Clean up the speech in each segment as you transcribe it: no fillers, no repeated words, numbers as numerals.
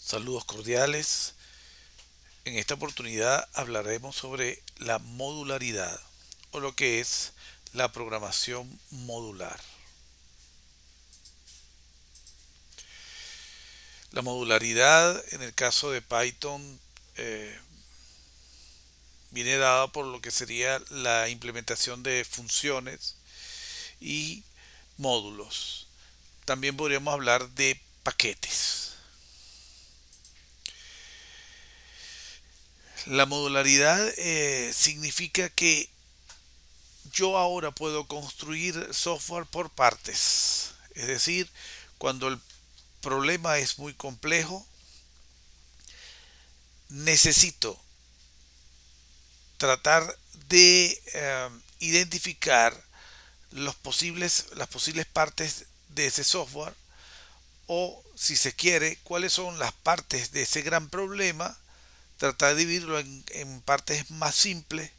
Saludos cordiales. En esta oportunidad hablaremos sobre la modularidad o lo que es la programación modular. La modularidad en el caso de Python eh, viene dada por lo que sería la implementación de funciones y módulos. También podríamos hablar de paquetes. La modularidad significa que yo ahora puedo construir software por partes. Es decir, cuando el problema es muy complejo, necesito tratar de identificar las posibles partes de ese software o, si se quiere, cuáles son las partes de ese gran problema, tratar de dividirlo en partes más simples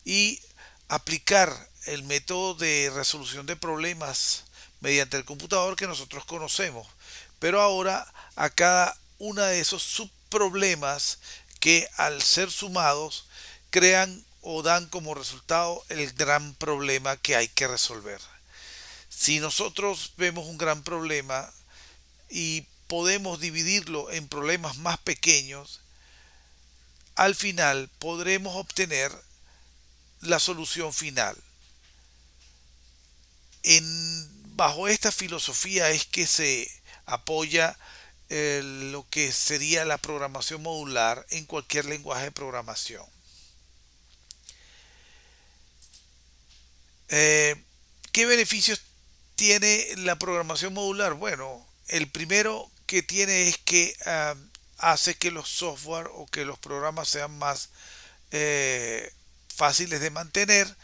y aplicar el método de resolución de problemas mediante el computador que nosotros conocemos. Pero ahora a cada uno de esos subproblemas que al ser sumados crean o dan como resultado el gran problema que hay que resolver. Si nosotros vemos un gran problema y podemos dividirlo en problemas más pequeños, al final podremos obtener la solución final. Bajo esta filosofía es que se apoya lo que sería la programación modular en cualquier lenguaje de programación. Eh, ¿Qué beneficios tiene la programación modular? Bueno, el primero que tiene es que hace que los software o que los programas sean más eh, fáciles de mantener,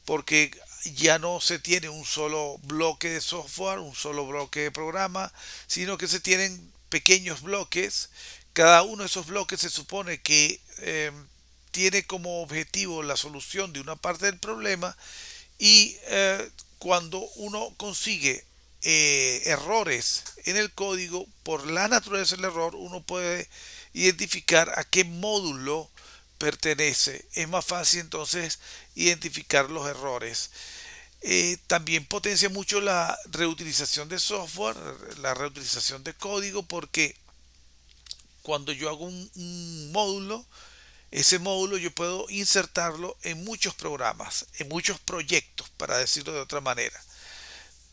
porque ya no se tiene un solo bloque de software, un solo bloque de programa, sino que se tienen pequeños bloques. Cada uno de esos bloques se supone que tiene como objetivo la solución de una parte del problema y cuando uno consigue errores en el código, por la naturaleza del error, uno puede identificar a qué módulo pertenece. Es más fácil entonces identificar los errores. También potencia mucho la reutilización de software, la reutilización de código, porque cuando yo hago un módulo, ese módulo yo puedo insertarlo en muchos programas, en muchos proyectos, para decirlo de otra manera.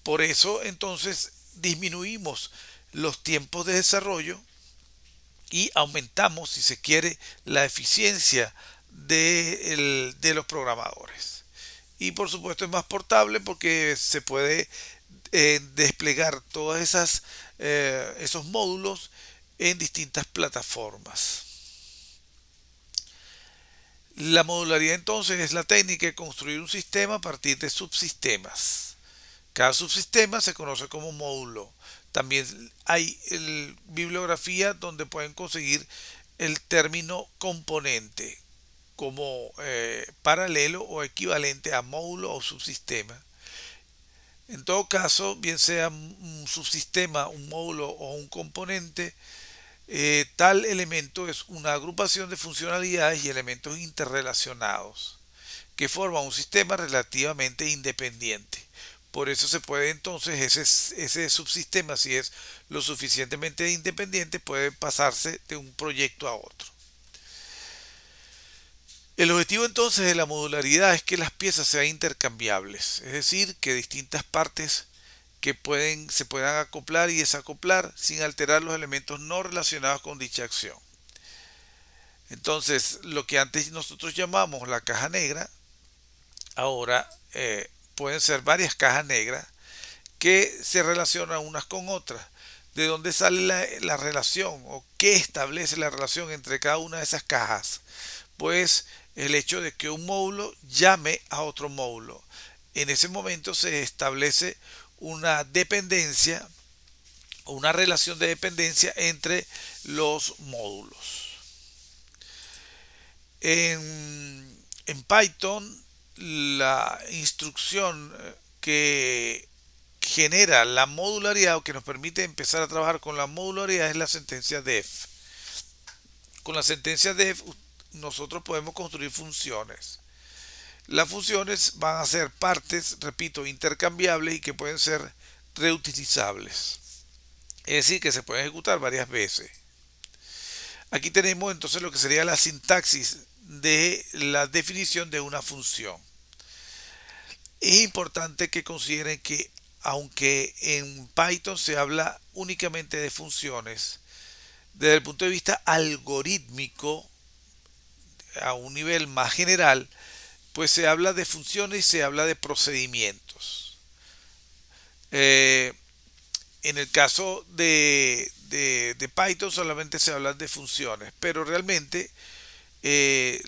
Por eso entonces disminuimos los tiempos de desarrollo y aumentamos, si se quiere, la eficiencia de los programadores. Y por supuesto es más portable porque se puede desplegar todas esos módulos en distintas plataformas. La modularidad entonces es la técnica de construir un sistema a partir de subsistemas. Cada subsistema se conoce como módulo. También hay bibliografía donde pueden conseguir el término componente como paralelo o equivalente a módulo o subsistema. En todo caso, bien sea un subsistema, un módulo o un componente, tal elemento es una agrupación de funcionalidades y elementos interrelacionados que forman un sistema relativamente independiente. Por eso se puede entonces ese subsistema, si es lo suficientemente independiente, puede pasarse de un proyecto a otro. El objetivo entonces de la modularidad es que las piezas sean intercambiables, es decir, que distintas partes se puedan acoplar y desacoplar sin alterar los elementos no relacionados con dicha acción. Entonces, lo que antes nosotros llamamos la caja negra, ahora pueden ser varias cajas negras que se relacionan unas con otras. ¿De dónde sale la relación o qué establece la relación entre cada una de esas cajas? Pues el hecho de que un módulo llame a otro módulo. En ese momento se establece una dependencia o una relación de dependencia entre los módulos. En Python, la instrucción que genera la modularidad o que nos permite empezar a trabajar con la modularidad es la sentencia def. Con la sentencia def nosotros podemos construir funciones. Las funciones van a ser partes, repito, intercambiables y que pueden ser reutilizables. Es decir, que se pueden ejecutar varias veces. Aquí tenemos entonces lo que sería la sintaxis de la definición de una función. Es importante que consideren que aunque en Python se habla únicamente de funciones, desde el punto de vista algorítmico, a un nivel más general, pues se habla de funciones y se habla de procedimientos. Eh, en el caso de Python solamente se habla de funciones, pero realmente eh,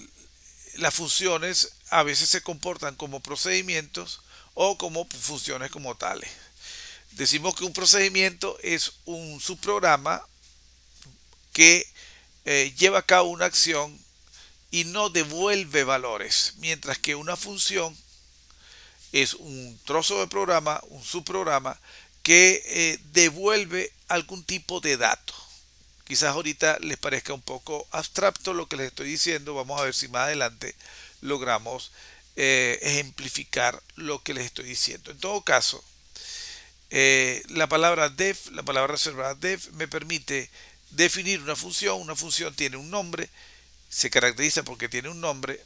las funciones a veces se comportan como procedimientos o como funciones como tales. Decimos que un procedimiento es un subprograma que lleva a cabo una acción y no devuelve valores, mientras que una función es un trozo de programa, un subprograma que devuelve algún tipo de dato. Quizás ahorita les parezca un poco abstracto lo que les estoy diciendo. Vamos a ver si más adelante logramos ejemplificar lo que les estoy diciendo. En todo caso, la palabra def, la palabra reservada def, me permite definir una función. Una función tiene un nombre, se caracteriza porque tiene un nombre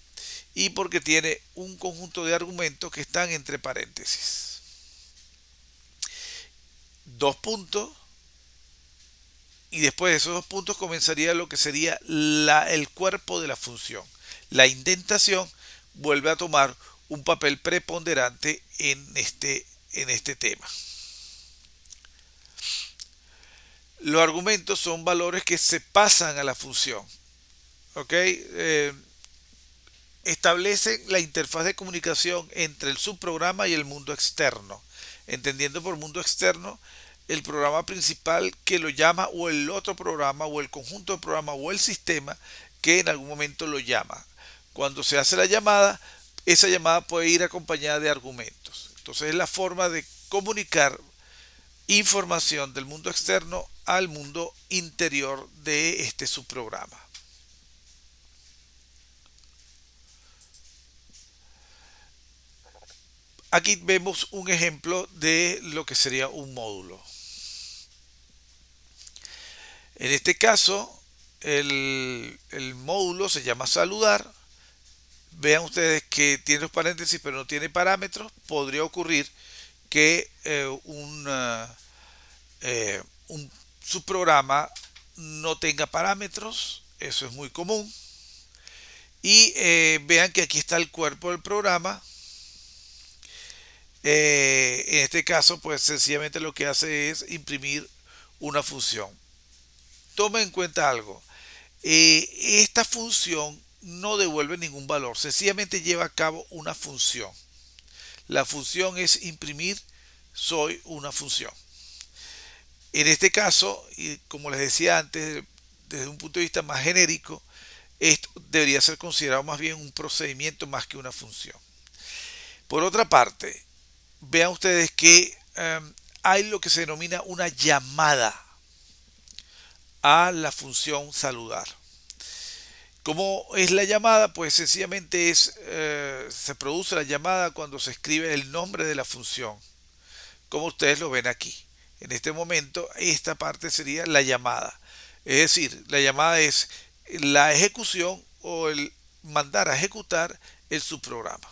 y porque tiene un conjunto de argumentos que están entre paréntesis. Dos puntos, y después de esos dos puntos comenzaría lo que sería el cuerpo de la función. La indentación vuelve a tomar un papel preponderante en este tema. Los argumentos son valores que se pasan a la función. ¿Ok? Establecen la interfaz de comunicación entre el subprograma y el mundo externo. Entendiendo por mundo externo el programa principal que lo llama o el otro programa o el conjunto de programas o el sistema que en algún momento lo llama. Cuando se hace la llamada, esa llamada puede ir acompañada de argumentos. Entonces es la forma de comunicar información del mundo externo al mundo interior de este subprograma. Aquí vemos un ejemplo de lo que sería un módulo. En este caso, el módulo se llama saludar. Vean ustedes que tiene los paréntesis pero no tiene parámetros. Podría ocurrir que un subprograma no tenga parámetros. Eso es muy común. Y vean que aquí está el cuerpo del programa. En este caso, pues sencillamente lo que hace es imprimir una función. Toma en cuenta algo. Esta función no devuelve ningún valor, sencillamente lleva a cabo una función. La función es imprimir soy una función. En este caso, y como les decía antes, desde un punto de vista más genérico, esto debería ser considerado más bien un procedimiento más que una función. Por otra parte, vean ustedes que hay lo que se denomina una llamada a la función saludar. ¿Cómo es la llamada? Pues sencillamente se produce la llamada cuando se escribe el nombre de la función, como ustedes lo ven aquí. En este momento, esta parte sería la llamada. Es decir, la llamada es la ejecución o el mandar a ejecutar el subprograma.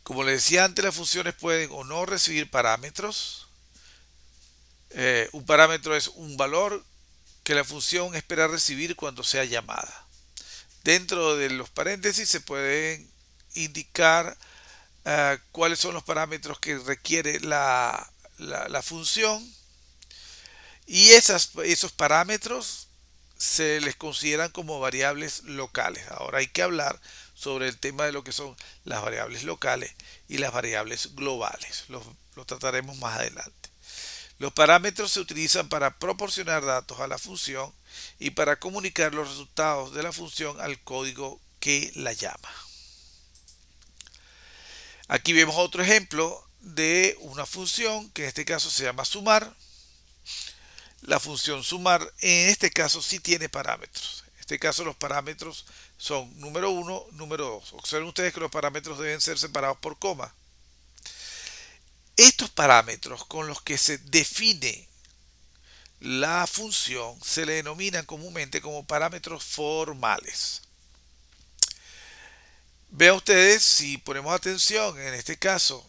Como les decía antes, las funciones pueden o no recibir parámetros. Un parámetro es un valor que la función espera recibir cuando sea llamada. Dentro de los paréntesis se pueden indicar cuáles son los parámetros que requiere la función y esos parámetros se les consideran como variables locales. Ahora hay que hablar sobre el tema de lo que son las variables locales y las variables globales. Lo trataremos más adelante. Los parámetros se utilizan para proporcionar datos a la función y para comunicar los resultados de la función al código que la llama. Aquí vemos otro ejemplo de una función que en este caso se llama sumar. La función sumar en este caso sí tiene parámetros. En este caso los parámetros son número uno, número 2. Observen ustedes que los parámetros deben ser separados por coma. Estos parámetros con los que se define la función se le denominan comúnmente como parámetros formales. Vean ustedes, si ponemos atención, en este caso,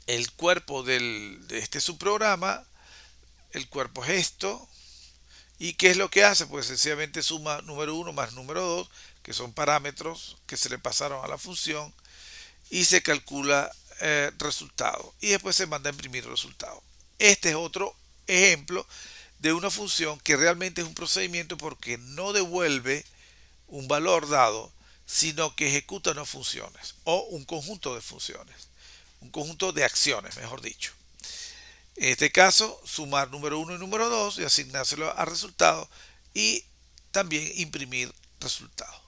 el cuerpo de este subprograma, el cuerpo es esto. ¿Y qué es lo que hace? Pues sencillamente suma número uno más número 2, que son parámetros que se le pasaron a la función, y se calcula resultado. Y después se manda a imprimir el resultado. Este es otro ejemplo de una función que realmente es un procedimiento porque no devuelve un valor dado, sino que ejecuta unas funciones o un conjunto de funciones, un conjunto de acciones, mejor dicho. En este caso, sumar número uno y número 2 y asignárselo al resultado y también imprimir resultado.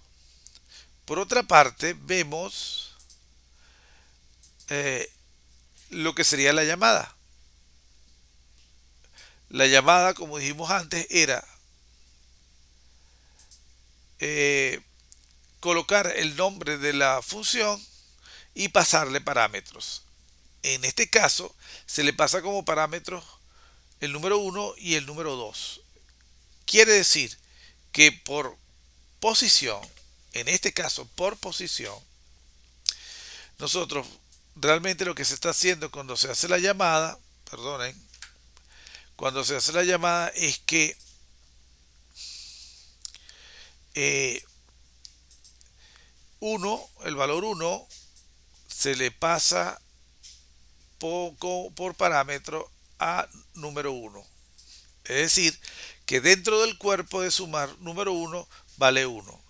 Por otra parte, vemos eh, lo que sería la llamada. La llamada, como dijimos antes, era eh, colocar el nombre de la función y pasarle parámetros. En este caso, se le pasa como parámetros el número uno y el número 2. Quiere decir que por posición, en este caso por posición, nosotros realmente lo que se está haciendo cuando se hace la llamada, perdonen, cuando se hace la llamada es que eh, el valor uno se le pasa por parámetro a número uno. Es decir, que dentro del cuerpo de sumar número uno vale uno.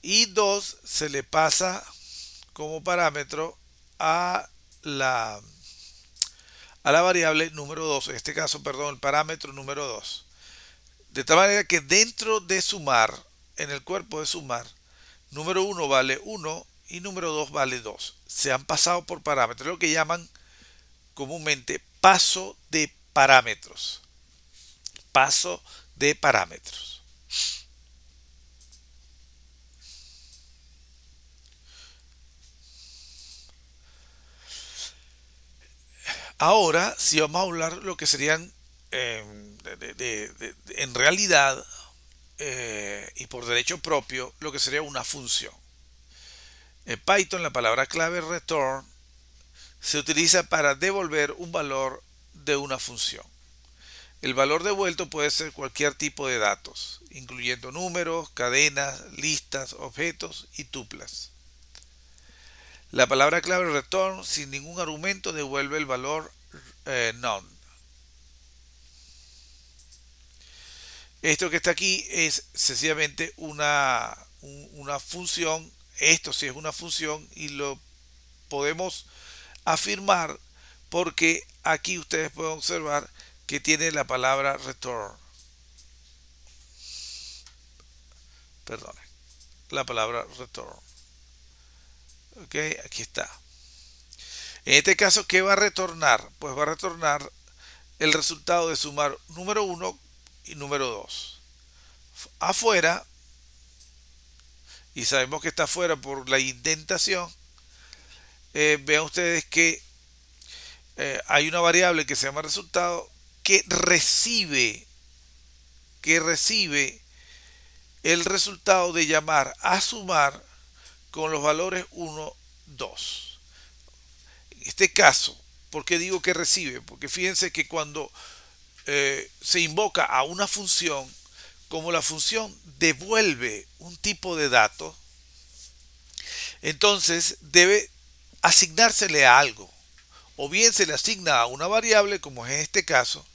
Y 2 se le pasa como parámetro a la, a la variable número 2, en este caso, perdón, el parámetro número 2. De tal manera que dentro de sumar, en el cuerpo de sumar, número uno vale uno y número 2 vale 2. Se han pasado por parámetros, lo que llaman comúnmente paso de parámetros. Paso de parámetros. Ahora, si vamos a hablar lo que serían en realidad y por derecho propio lo que sería una función. En Python la palabra clave return se utiliza para devolver un valor de una función. El valor devuelto puede ser cualquier tipo de datos, incluyendo números, cadenas, listas, objetos y tuplas. La palabra clave return sin ningún argumento devuelve el valor none. Esto que está aquí es sencillamente una función. Esto sí es una función y lo podemos afirmar porque aquí ustedes pueden observar que tiene la palabra return. Perdón, la palabra return. Ok, aquí está. En este caso, ¿qué va a retornar? Pues va a retornar el resultado de sumar número uno y número 2. Afuera, y sabemos que está afuera por la indentación, vean ustedes que hay una variable que se llama resultado que recibe el resultado de llamar a sumar con los valores uno, 2. En este caso, ¿por qué digo que recibe? Porque fíjense que cuando se invoca a una función, como la función devuelve un tipo de dato, entonces debe asignársele a algo. O bien se le asigna a una variable, como es en este caso,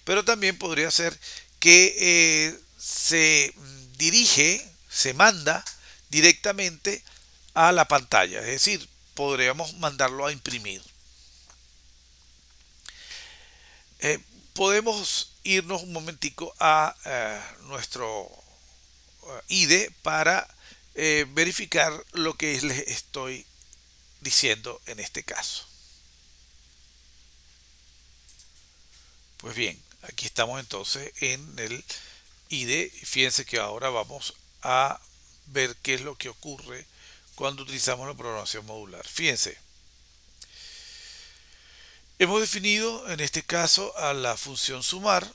pero también podría ser que se dirige, se manda directamente a la pantalla. Es decir, podríamos mandarlo a imprimir. Eh, Podemos irnos un momentico a nuestro IDE para verificar lo que les estoy diciendo en este caso. Pues bien, aquí estamos entonces en el IDE. Fíjense que ahora vamos a ver qué es lo que ocurre cuando utilizamos la programación modular. Fíjense, hemos definido en este caso a la función sumar,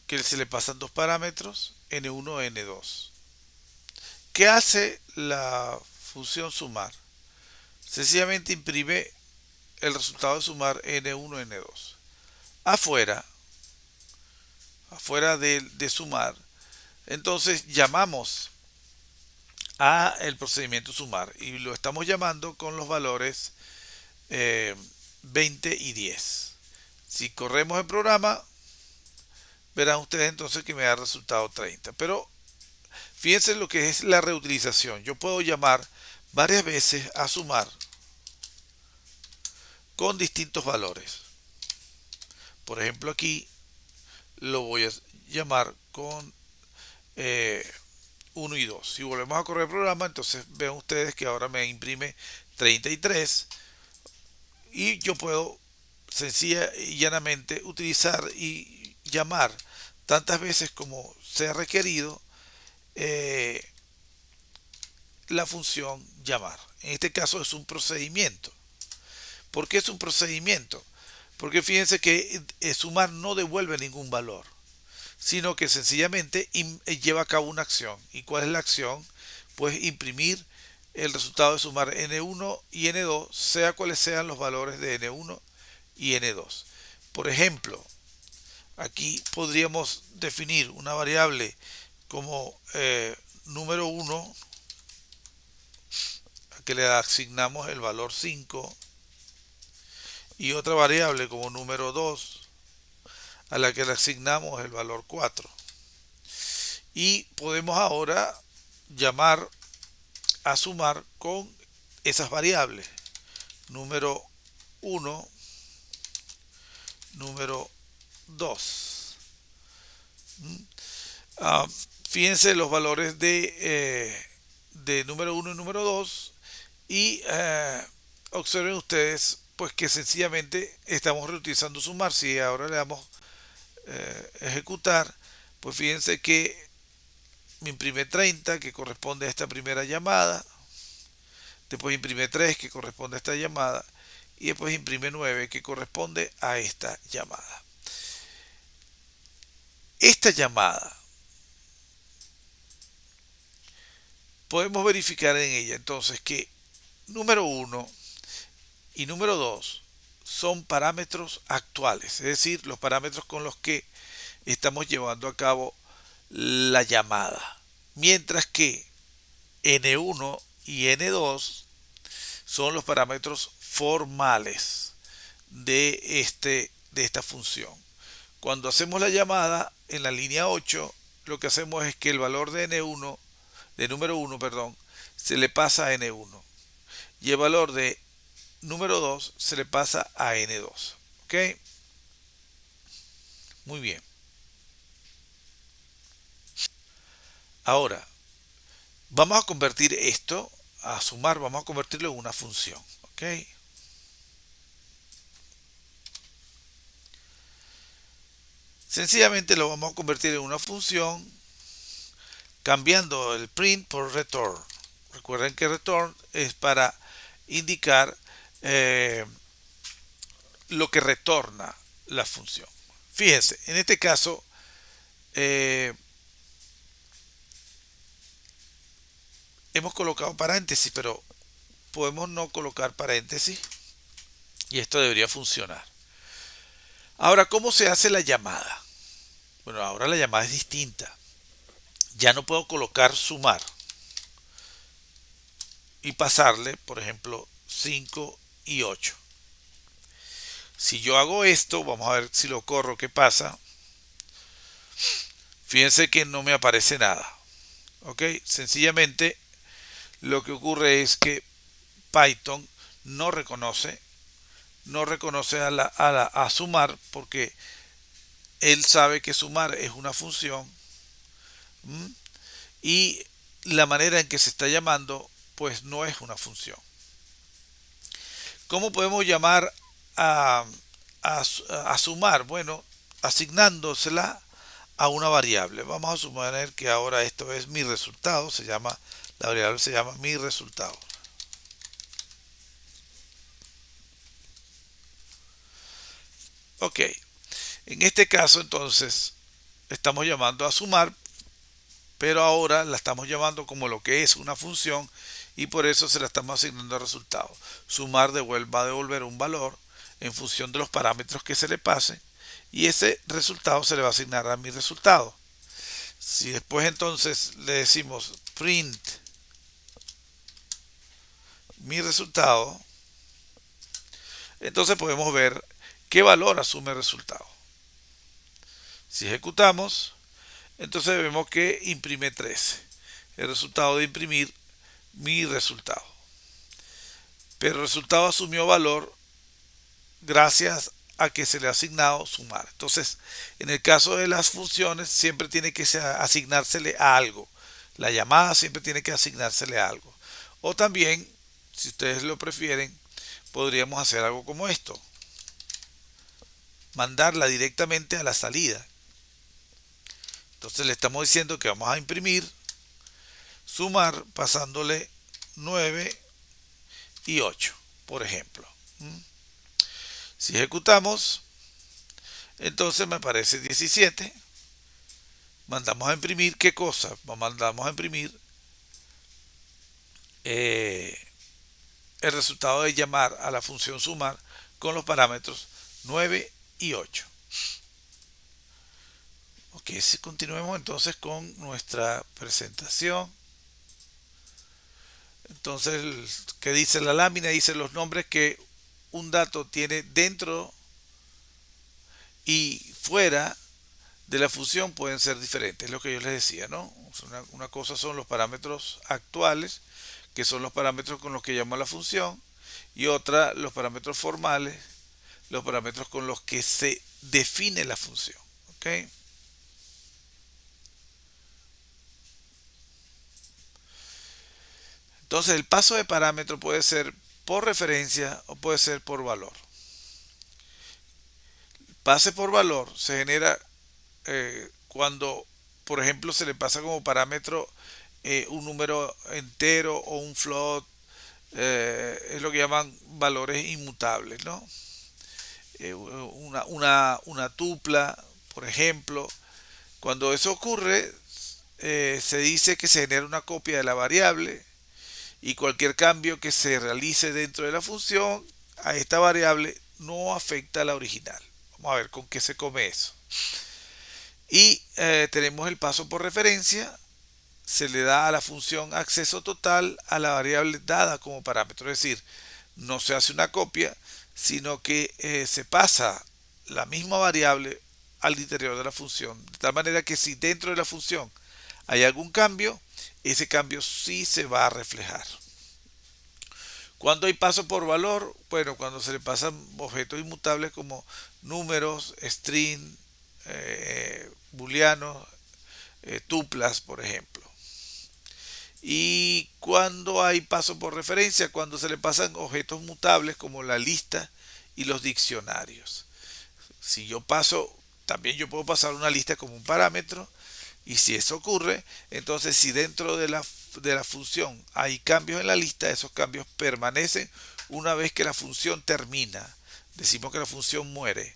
que se le pasan dos parámetros, n1 y n2. ¿Qué hace la función sumar? Sencillamente imprime el resultado de sumar n1 y n2. Afuera, afuera de sumar, entonces llamamos a el procedimiento sumar y lo estamos llamando con los valores 20 y 10. Si corremos el programa, verán ustedes entonces que me da resultado 30. Pero fíjense lo que es la reutilización. Yo puedo llamar varias veces a sumar con distintos valores. Por ejemplo, aquí lo voy a llamar con 1 y 2. Si volvemos a correr el programa, entonces ven ustedes que ahora me imprime 33 y yo puedo sencilla y llanamente utilizar y llamar tantas veces como sea requerido eh, la función llamar. En este caso es un procedimiento. ¿Por qué es un procedimiento? Porque fíjense que sumar no devuelve ningún valor, sino que sencillamente lleva a cabo una acción. ¿Y cuál es la acción? Pues imprimir el resultado de sumar n1 y n2, sea cuales sean los valores de n1 y n2. Por ejemplo, aquí podríamos definir una variable como número 1, a que le asignamos el valor 5, y otra variable como número 2, a la que le asignamos el valor 4. Y podemos ahora llamar a sumar con esas variables. Número 1, número 2. Ah, fíjense los valores de número 1 y número 2 y observen ustedes pues que sencillamente estamos reutilizando sumar. Si ahora le damos ejecutar, pues fíjense que me imprime 30 que corresponde a esta primera llamada, después imprime 3 que corresponde a esta llamada y después imprime 9 que corresponde a esta llamada. Esta llamada podemos verificar en ella entonces que número 1 y número 2 son parámetros actuales, es decir, los parámetros con los que estamos llevando a cabo la llamada, mientras que n1 y n2 son los parámetros formales de esta función. Cuando hacemos la llamada en la línea 8, lo que hacemos es que el valor de n1, de número 1, perdón, se le pasa a n1 y el valor de número 2 se le pasa a n2. ¿Ok? Muy bien. Ahora, vamos a convertir esto, a sumar, vamos a convertirlo en una función. ¿Ok? Sencillamente lo vamos a convertir en una función cambiando el print por return. Recuerden que return es para indicar lo que retorna la función. Fíjense, en este caso hemos colocado paréntesis, pero podemos no colocar paréntesis y esto debería funcionar. Ahora, ¿cómo se hace la llamada? Bueno, ahora la llamada es distinta. Ya no puedo colocar sumar y pasarle, por ejemplo, 5 y 8. Si yo hago esto, vamos a ver si lo corro, qué pasa. Fíjense que no me aparece nada. ¿Ok? Sencillamente lo que ocurre es que Python no reconoce a sumar porque él sabe que sumar es una función y la manera en que se está llamando pues no es una función. ¿Cómo podemos llamar a a sumar? Bueno, asignándosela a una variable. Vamos a suponer que ahora esto es mi resultado, la variable se llama mi resultado. Ok, en este caso entonces estamos llamando a sumar, pero ahora la estamos llamando como lo que es una función y por eso se la estamos asignando al resultado. Sumar va a devolver un valor en función de los parámetros que se le pasen y ese resultado se le va a asignar a mi resultado. Si después entonces le decimos print mi resultado, entonces podemos ver qué valor asume el resultado. Si ejecutamos, entonces vemos que imprime 13. El resultado de imprimir mi resultado. Pero el resultado asumió valor gracias a que se le ha asignado sumar. Entonces, en el caso de las funciones, siempre tiene que asignársele a algo. La llamada siempre tiene que asignársele a algo. O también, si ustedes lo prefieren, podríamos hacer algo como esto. Mandarla directamente a la salida. Entonces le estamos diciendo que vamos a imprimir, sumar, pasándole 9 y 8, por ejemplo. Si ejecutamos, entonces me aparece 17. Mandamos a imprimir, ¿qué cosa? Mandamos a imprimir el resultado de llamar a la función sumar con los parámetros 9 y 8. Ok, si continuemos entonces con nuestra presentación. Entonces, ¿qué dice la lámina? Dice los nombres que un dato tiene dentro y fuera de la función pueden ser diferentes, es lo que yo les decía, ¿no? Una cosa son los parámetros actuales, que son los parámetros con los que llamo la función, y otra los parámetros formales, los parámetros con los que se define la función, ¿ok? Entonces el paso de parámetro puede ser por referencia o puede ser por valor. Pase por valor se genera cuando, por ejemplo, se le pasa como parámetro un número entero o un float, es lo que llaman valores inmutables, ¿no? Una tupla, por ejemplo. Cuando eso ocurre, se dice que se genera una copia de la variable y cualquier cambio que se realice dentro de la función a esta variable no afecta a la original. Vamos a ver con qué se come eso. Y tenemos el paso por referencia. Se le da a la función acceso total a la variable dada como parámetro. Es decir, no se hace una copia, sino que se pasa la misma variable al interior de la función. De tal manera que si dentro de la función hay algún cambio, ese cambio sí se va a reflejar. Cuando hay paso por valor, bueno, cuando se le pasan objetos inmutables como números, string, booleanos, tuplas, por ejemplo. Y cuando hay paso por referencia, cuando se le pasan objetos mutables como la lista y los diccionarios. Si yo paso, también yo puedo pasar una lista como un parámetro. Y si eso ocurre, entonces si dentro de la función hay cambios en la lista, esos cambios permanecen una vez que la función termina. Decimos que la función muere.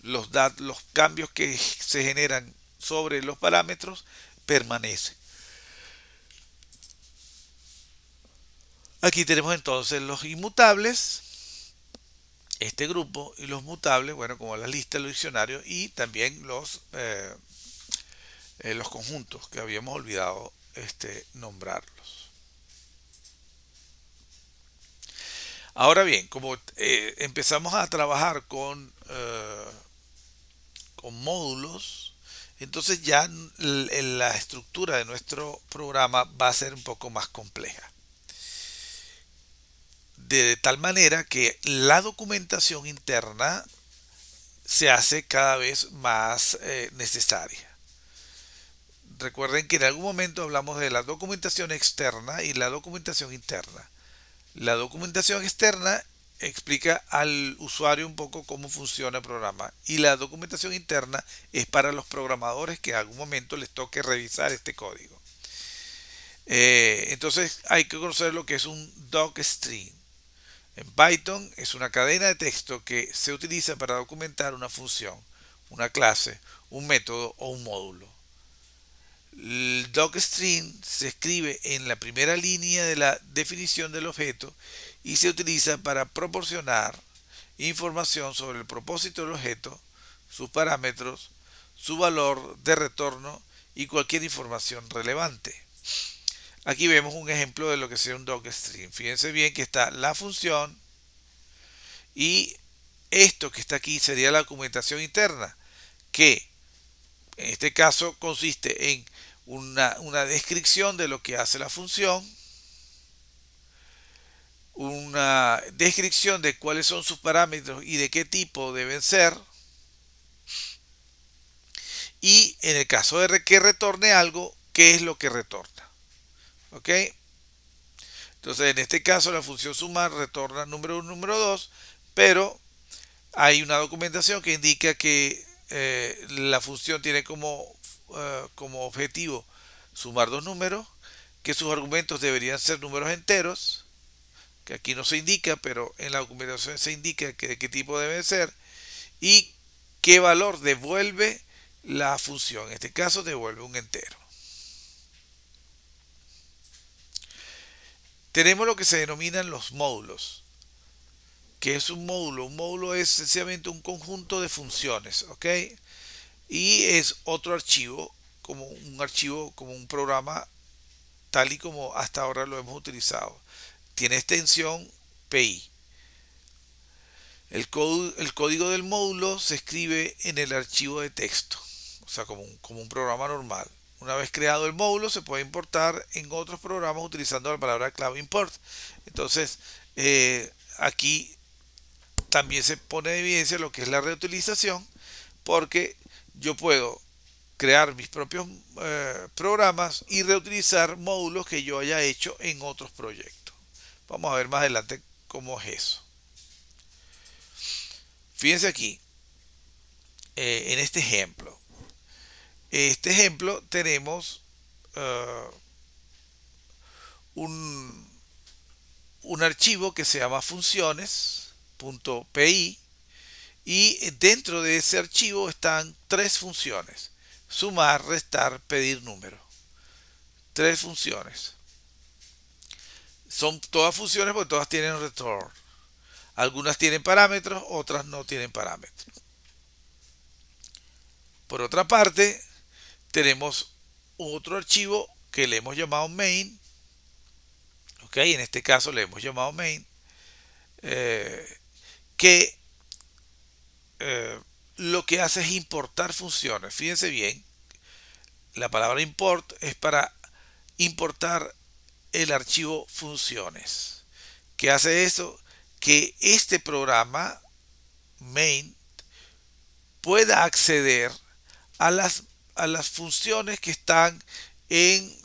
Los cambios que se generan sobre los parámetros permanecen. Aquí tenemos entonces los inmutables, este grupo, y los mutables, bueno, como la lista, los diccionarios y también los conjuntos que habíamos olvidado nombrarlos. Ahora bien, como empezamos a trabajar con módulos, entonces ya la estructura de nuestro programa va a ser un poco más compleja. De tal manera que la documentación interna se hace cada vez más necesaria. Recuerden que en algún momento hablamos de la documentación externa y la documentación interna. La documentación externa explica al usuario un poco cómo funciona el programa. Y la documentación interna es para los programadores que en algún momento les toque revisar este código. Entonces hay que conocer lo que es un docstring. En Python es una cadena de texto que se utiliza para documentar una función, una clase, un método o un módulo. El docstring se escribe en la primera línea de la definición del objeto y se utiliza para proporcionar información sobre el propósito del objeto, sus parámetros, su valor de retorno y cualquier información relevante. Aquí vemos un ejemplo de lo que sería un docstring. Fíjense bien que está la función y esto que está aquí sería la documentación interna, que en este caso consiste en una descripción de lo que hace la función, una descripción de cuáles son sus parámetros y de qué tipo deben ser, y en el caso de que retorne algo, qué es lo que retorna. ¿Ok? Entonces, en este caso, la función sumar retorna número 1, número 2, pero hay una documentación que indica que la función tiene como objetivo sumar dos números, que sus argumentos deberían ser números enteros, que aquí no se indica, pero en la documentación se indica que de qué tipo deben ser, y qué valor devuelve la función. En este caso devuelve un entero. Tenemos lo que se denominan los módulos. ¿Qué es un módulo? Un módulo es sencillamente un conjunto de funciones, ¿ok? Y es otro archivo, como un programa, tal y como hasta ahora lo hemos utilizado. Tiene extensión PI. El código del módulo se escribe en el archivo de texto, o sea, como un programa normal. Una vez creado el módulo, se puede importar en otros programas utilizando la palabra clave import. Entonces, aquí también se pone de evidencia lo que es la reutilización, porque yo puedo crear mis propios programas y reutilizar módulos que yo haya hecho en otros proyectos. Vamos a ver más adelante cómo es eso. Fíjense aquí, en este ejemplo. Este ejemplo tenemos un, un archivo que se llama funciones.py y dentro de ese archivo están tres funciones: sumar, restar, pedir número. Tres funciones. Son todas funciones porque todas tienen return. Algunas tienen parámetros, otras no tienen parámetros. Por otra parte, tenemos otro archivo que le hemos llamado main. Ok, en este caso le hemos llamado main. Que lo que hace es importar funciones. Fíjense bien, la palabra import es para importar el archivo funciones. ¿Qué hace eso? Que este programa main pueda acceder a las funciones que están en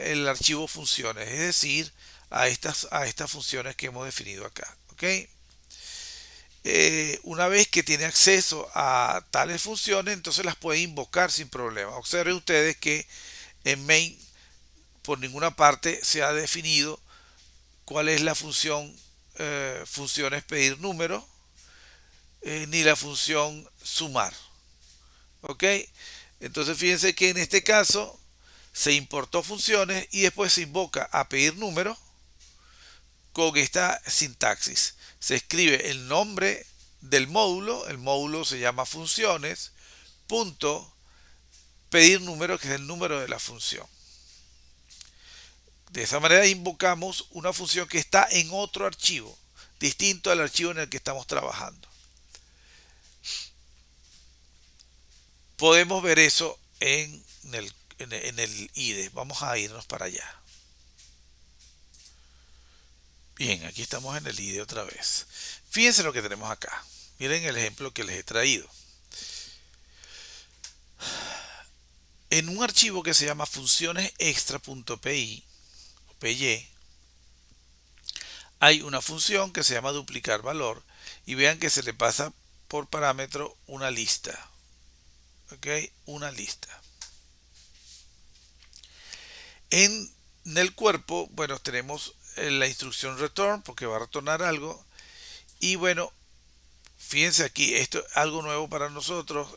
el archivo funciones, es decir, a estas funciones que hemos definido acá. ¿Ok? Una vez que tiene acceso a tales funciones, entonces las puede invocar sin problema. Observen ustedes que en main por ninguna parte se ha definido cuál es la función funciones pedir número, ni la función sumar. ¿Ok? Entonces fíjense que en este caso se importó funciones y después se invoca a pedir número con esta sintaxis. Se escribe el nombre del módulo, el módulo se llama funciones, punto, pedir número, que es el número de la función. De esa manera invocamos una función que está en otro archivo, distinto al archivo en el que estamos trabajando. Podemos ver eso en el IDE. Vamos a irnos para allá. Bien, aquí estamos en el IDE otra vez. Fíjense lo que tenemos acá. Miren el ejemplo que les he traído. En un archivo que se llama funcionesextra.py, hay una función que se llama duplicar valor y vean que se le pasa por parámetro una lista. ¿Ok? Una lista. En el cuerpo, bueno, tenemos la instrucción return porque va a retornar algo. Y bueno, fíjense aquí, esto es algo nuevo para nosotros.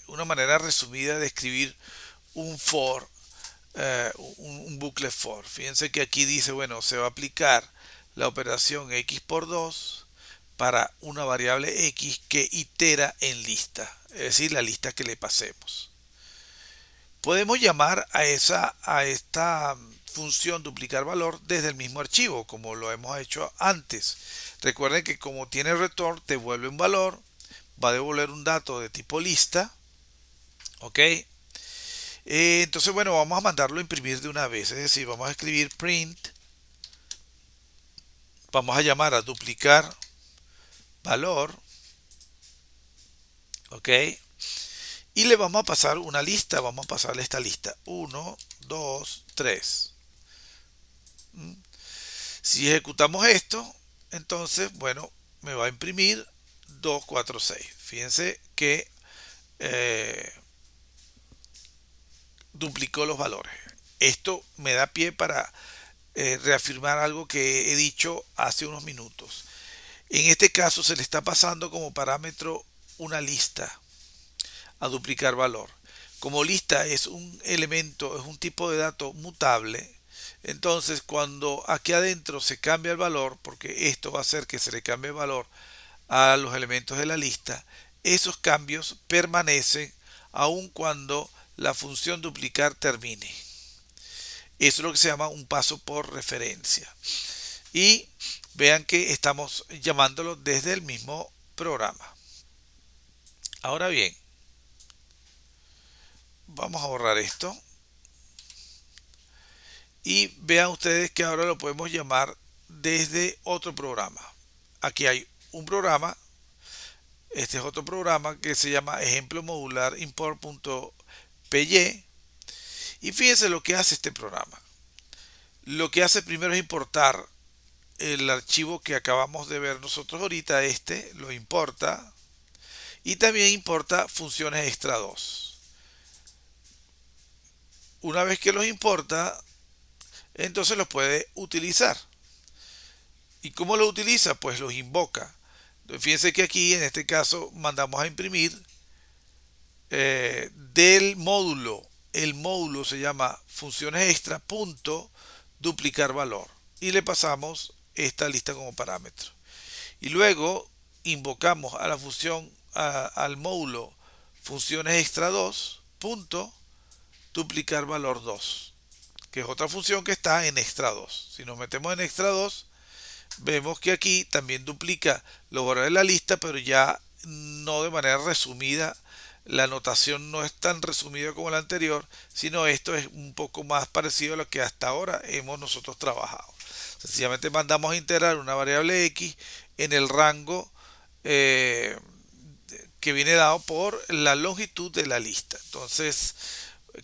Una manera resumida de escribir un for, un bucle for. Fíjense que aquí dice, bueno, se va a aplicar la operación x por 2 para una variable x que itera en lista, es decir, la lista que le pasemos. Podemos llamar a esta función duplicar valor desde el mismo archivo, como lo hemos hecho antes. Recuerden que como tiene return, devuelve un valor, va a devolver un dato de tipo lista, ¿ok? Entonces, bueno, vamos a mandarlo a imprimir de una vez, es decir, vamos a escribir print, vamos a llamar a duplicar valor, ¿ok? Y le vamos a pasar una lista, vamos a pasarle esta lista, 1, 2, 3. Si ejecutamos esto, entonces, bueno, me va a imprimir 2, 4, 6. Fíjense que eh, duplicó los valores. Esto me da pie para reafirmar algo que he dicho hace unos minutos. En este caso se le está pasando como parámetro una lista a duplicar valor. Como lista es un elemento, es un tipo de dato mutable, entonces cuando aquí adentro se cambia el valor, porque esto va a hacer que se le cambie el valor a los elementos de la lista, esos cambios permanecen aun cuando la función duplicar termine. Eso es lo que se llama un paso por referencia. Y vean que estamos llamándolo desde el mismo programa. Ahora bien, vamos a borrar esto. Y vean ustedes que ahora lo podemos llamar desde otro programa. Aquí hay un programa. Este es otro programa que se llama ejemplo modular import.py. Y fíjense lo que hace este programa. Lo que hace primero es importar el archivo que acabamos de ver nosotros ahorita. Este lo importa. Y también importa funciones extra 2. Una vez que los importa, entonces los puede utilizar. ¿Y cómo lo utiliza? Pues los invoca. Entonces, fíjense que aquí en este caso mandamos a imprimir del módulo. El módulo se llama funciones extra punto duplicar valor y le pasamos esta lista como parámetro. Y luego invocamos a la función al módulo funciones extra 2 punto duplicar valor 2, que es otra función que está en extra 2. Si nos metemos en extra 2, vemos que aquí también duplica los valores de la lista, pero ya no de manera resumida. La notación no es tan resumida como la anterior, sino esto es un poco más parecido a lo que hasta ahora hemos nosotros trabajado. Sencillamente mandamos a integrar una variable x en el rango que viene dado por la longitud de la lista. Entonces,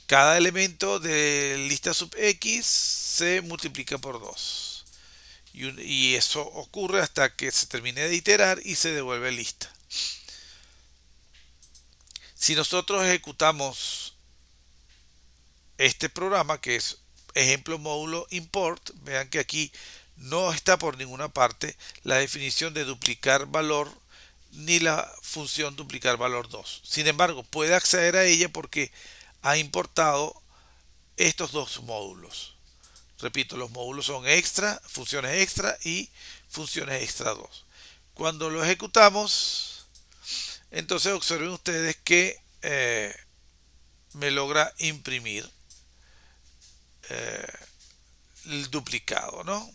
cada elemento de lista sub x se multiplica por 2. Y eso ocurre hasta que se termine de iterar y se devuelve lista. Si nosotros ejecutamos este programa, que es ejemplo módulo import, vean que aquí no está por ninguna parte la definición de duplicar valor ni la función duplicar valor 2. Sin embargo, puede acceder a ella porque ha importado estos dos módulos. Repito, los módulos son extra, funciones extra y funciones extra 2. Cuando lo ejecutamos, entonces observen ustedes que me logra imprimir el duplicado, ¿no?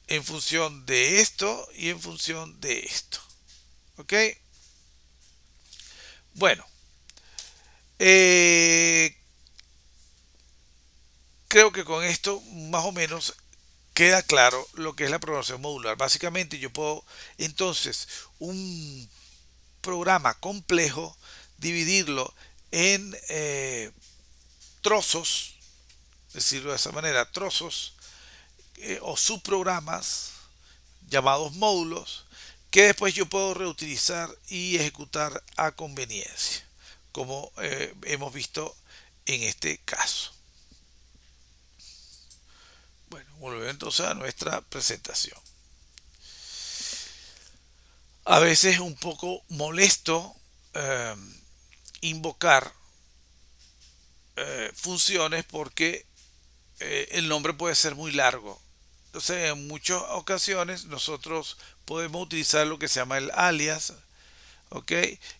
En función de esto y en función de esto. ¿Ok? Bueno, creo que con esto más o menos queda claro lo que es la programación modular. Básicamente yo puedo entonces un programa complejo dividirlo en trozos, decirlo de esa manera, trozos, o subprogramas llamados módulos que después yo puedo reutilizar y ejecutar a conveniencia, como hemos visto en este caso. Bueno, volvemos entonces a nuestra presentación. A veces es un poco molesto eh, invocar funciones porque el nombre puede ser muy largo. Entonces, en muchas ocasiones nosotros podemos utilizar lo que se llama el alias, ¿ok?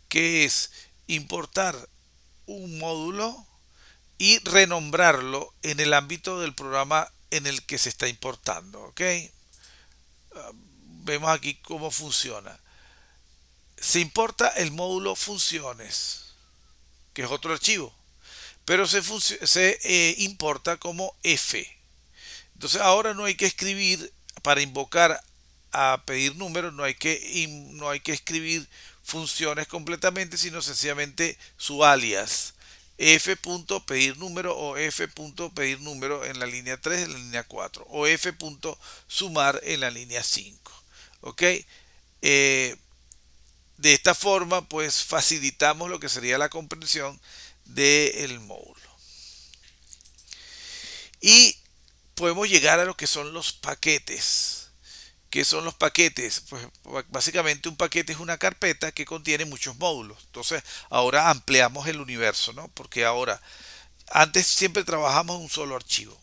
Que es importar un módulo y renombrarlo en el ámbito del programa en el que se está importando, ¿ok? Vemos aquí cómo funciona. Se importa el módulo funciones, que es otro archivo, pero se importa como F. Entonces ahora no hay que escribir para invocar a pedir números, no hay que escribir funciones completamente, sino sencillamente su alias. F.pedir número o F.pedir número en la línea 3 en la línea 4 o F.sumar en la línea 5. ¿Ok? De esta forma, pues facilitamos lo que sería la comprensión del módulo. Y podemos llegar a lo que son los paquetes. ¿Qué son los paquetes? Pues básicamente un paquete es una carpeta que contiene muchos módulos. Entonces, ahora ampliamos el universo, ¿no? Porque ahora, antes siempre trabajamos en un solo archivo.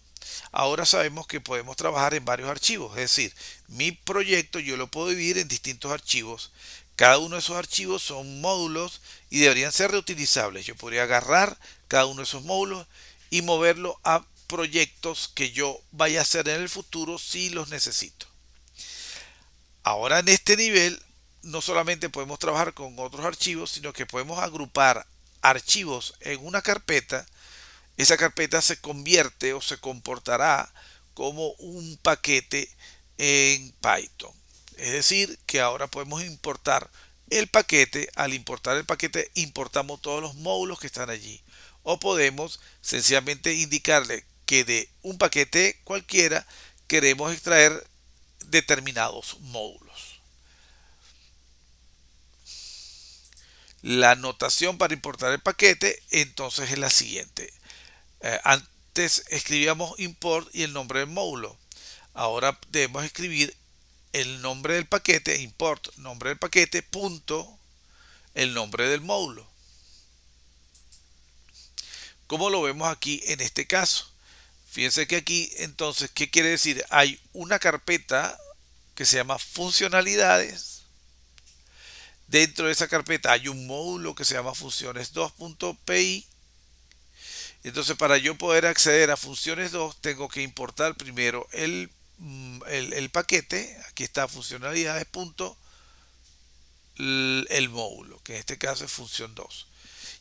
Ahora sabemos que podemos trabajar en varios archivos. Es decir, mi proyecto yo lo puedo dividir en distintos archivos. Cada uno de esos archivos son módulos y deberían ser reutilizables. Yo podría agarrar cada uno de esos módulos y moverlo a proyectos que yo vaya a hacer en el futuro si los necesito. Ahora en este nivel no solamente podemos trabajar con otros archivos, sino que podemos agrupar archivos en una carpeta. Esa carpeta se convierte o se comportará como un paquete en Python. Es decir, que ahora podemos importar el paquete. Al importar el paquete, importamos todos los módulos que están allí. O podemos sencillamente indicarle que de un paquete cualquiera queremos extraer determinados módulos. La notación para importar el paquete entonces es la siguiente. Antes escribíamos import y el nombre del módulo. Ahora debemos escribir el nombre del paquete, import, nombre del paquete, punto, el nombre del módulo. ¿Cómo lo vemos aquí en este caso? Fíjense que aquí entonces, ¿qué quiere decir? Hay una carpeta que se llama funcionalidades. Dentro de esa carpeta hay un módulo que se llama funciones2.py. Entonces, para yo poder acceder a funciones 2, tengo que importar primero el paquete. Aquí está funcionalidades. El módulo, que en este caso es función 2.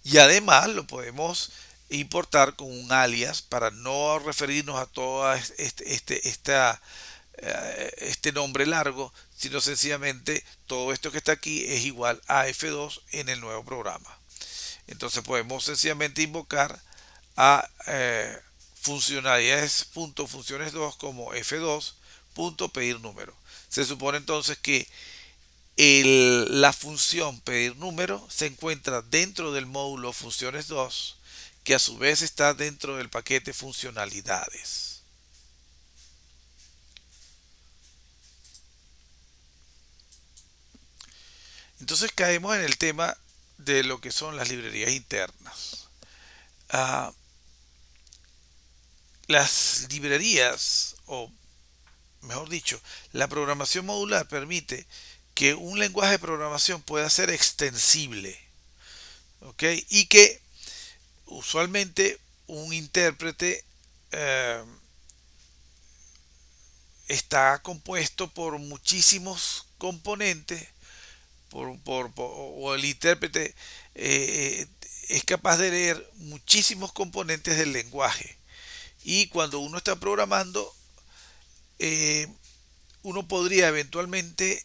Y además lo podemos importar con un alias para no referirnos a todo este nombre largo, sino sencillamente todo esto que está aquí es igual a F2 en el nuevo programa. Entonces podemos sencillamente invocar a funcionalidades.funciones2 como F2.pedir número. Se supone entonces que la función pedir número se encuentra dentro del módulo funciones 2, que a su vez está dentro del paquete funcionalidades. Entonces caemos en el tema de lo que son las librerías internas. Uh, las librerías, o mejor dicho, la programación modular permite que un lenguaje de programación pueda ser extensible, ¿ok? Y que usualmente un intérprete está compuesto por muchísimos componentes, o el intérprete es capaz de leer muchísimos componentes del lenguaje. Y cuando uno está programando, eh, uno podría eventualmente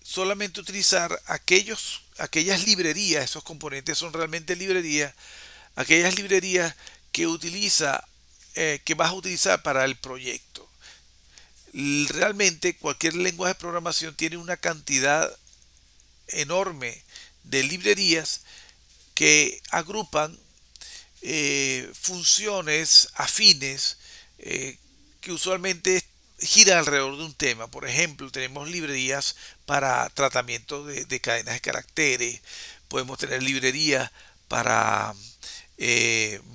solamente utilizar aquellas librerías. Esos componentes son realmente librerías, aquellas librerías que vas a utilizar para el proyecto. Realmente cualquier lenguaje de programación tiene una cantidad enorme de librerías que agrupan funciones afines eh, que usualmente giran alrededor de un tema. Por ejemplo, tenemos librerías para tratamiento de cadenas de caracteres, podemos tener librerías para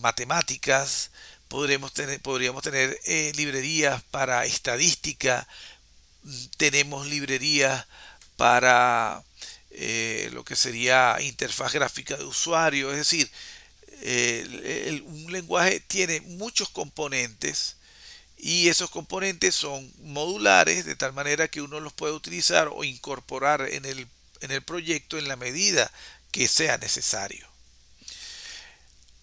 matemáticas, podríamos tener librerías para estadística, tenemos librerías para lo que sería interfaz gráfica de usuario, es decir, un lenguaje tiene muchos componentes y esos componentes son modulares de tal manera que uno los puede utilizar o incorporar en el proyecto en la medida que sea necesario.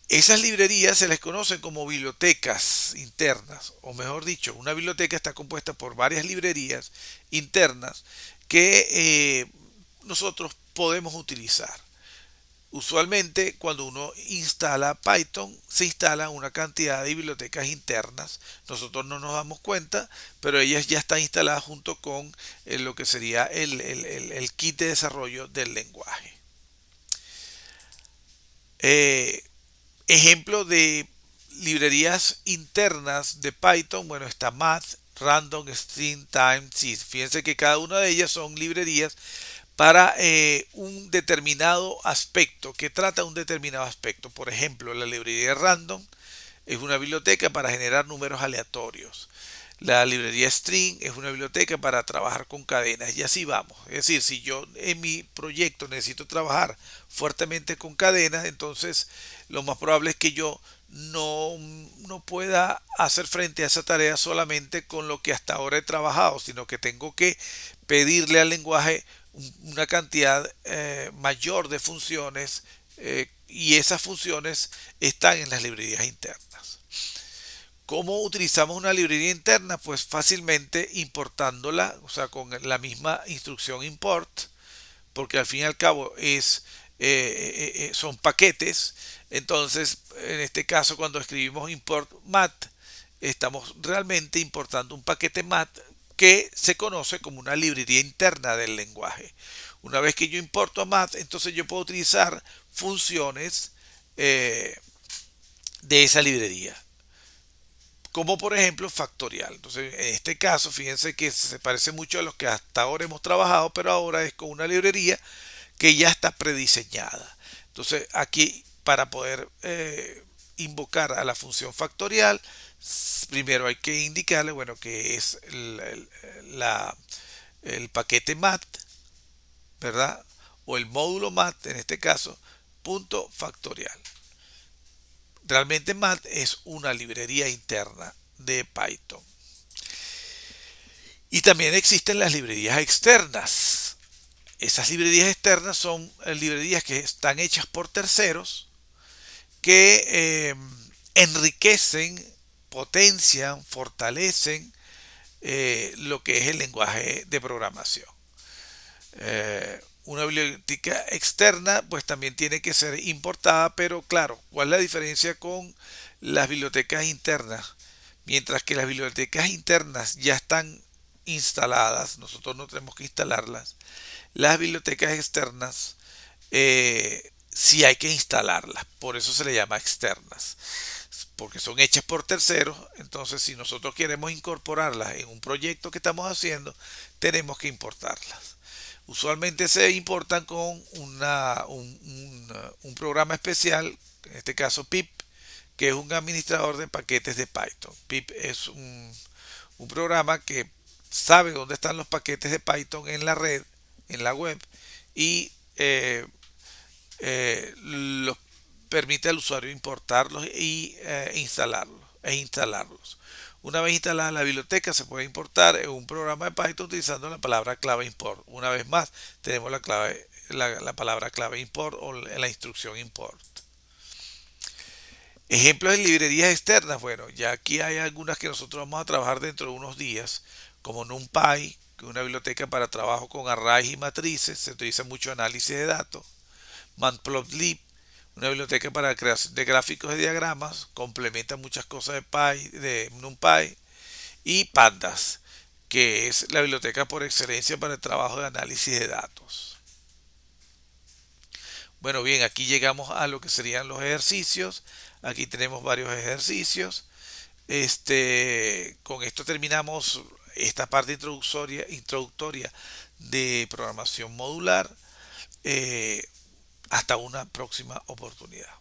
Esas librerías se les conocen como bibliotecas internas, o mejor dicho, una biblioteca está compuesta por varias librerías internas que nosotros podemos utilizar. Usualmente cuando uno instala Python se instala una cantidad de bibliotecas internas. Nosotros no nos damos cuenta, pero ellas ya están instaladas junto con lo que sería el kit de desarrollo del lenguaje. Eh, Ejemplo de librerías internas de Python, bueno, está Math, Random, String, Time, Sys. Fíjense que cada una de ellas son librerías para un determinado aspecto, que trata un determinado aspecto. Por ejemplo, la librería Random es una biblioteca para generar números aleatorios. La librería String es una biblioteca para trabajar con cadenas y así vamos. Es decir, si yo en mi proyecto necesito trabajar fuertemente con cadenas, entonces lo más probable es que yo no pueda hacer frente a esa tarea solamente con lo que hasta ahora he trabajado, sino que tengo que pedirle al lenguaje una cantidad mayor de funciones y esas funciones están en las librerías internas. ¿Cómo utilizamos una librería interna? Pues fácilmente importándola, o sea, con la misma instrucción import, porque al fin y al cabo son paquetes. Entonces, en este caso, cuando escribimos import mat, estamos realmente importando un paquete mat que se conoce como una librería interna del lenguaje. Una vez que yo importo a mat, entonces yo puedo utilizar funciones eh, de esa librería, como por ejemplo factorial. Entonces, en este caso, fíjense que se parece mucho a los que hasta ahora hemos trabajado, pero ahora es con una librería que ya está prediseñada. Entonces, aquí para poder invocar a la función factorial, primero hay que indicarle, bueno, que es el paquete mat, ¿verdad? O el módulo mat, en este caso, punto factorial. Realmente mat es una librería interna de Python. Y también existen las librerías externas. Esas librerías externas son librerías que están hechas por terceros que enriquecen, potencian, fortalecen lo que es el lenguaje de programación. Una biblioteca externa pues también tiene que ser importada, pero claro, ¿cuál es la diferencia con las bibliotecas internas? Mientras que las bibliotecas internas ya están instaladas, nosotros no tenemos que instalarlas. Las bibliotecas externas sí hay que instalarlas, por eso se le llama externas, porque son hechas por terceros. Entonces, si nosotros queremos incorporarlas en un proyecto que estamos haciendo, tenemos que importarlas. Usualmente se importan con un programa especial, en este caso pip, que es un administrador de paquetes de Python. Pip es un programa que sabe dónde están los paquetes de Python en la red, en la web, y los permite al usuario importarlos y instalarlos. Una vez instalada la biblioteca, se puede importar en un programa de Python utilizando la palabra clave import. Una vez más, tenemos la palabra clave import o la instrucción import. Ejemplos de librerías externas. Bueno, ya aquí hay algunas que nosotros vamos a trabajar dentro de unos días, como NumPy, que es una biblioteca para trabajo con arrays y matrices, se utiliza mucho análisis de datos. Matplotlib, una biblioteca para creación de gráficos y diagramas, complementa muchas cosas de NumPy. Y Pandas, que es la biblioteca por excelencia para el trabajo de análisis de datos. Bueno, bien, aquí llegamos a lo que serían los ejercicios. Aquí tenemos varios ejercicios. Con esto terminamos esta parte introductoria de programación modular. Hasta una próxima oportunidad.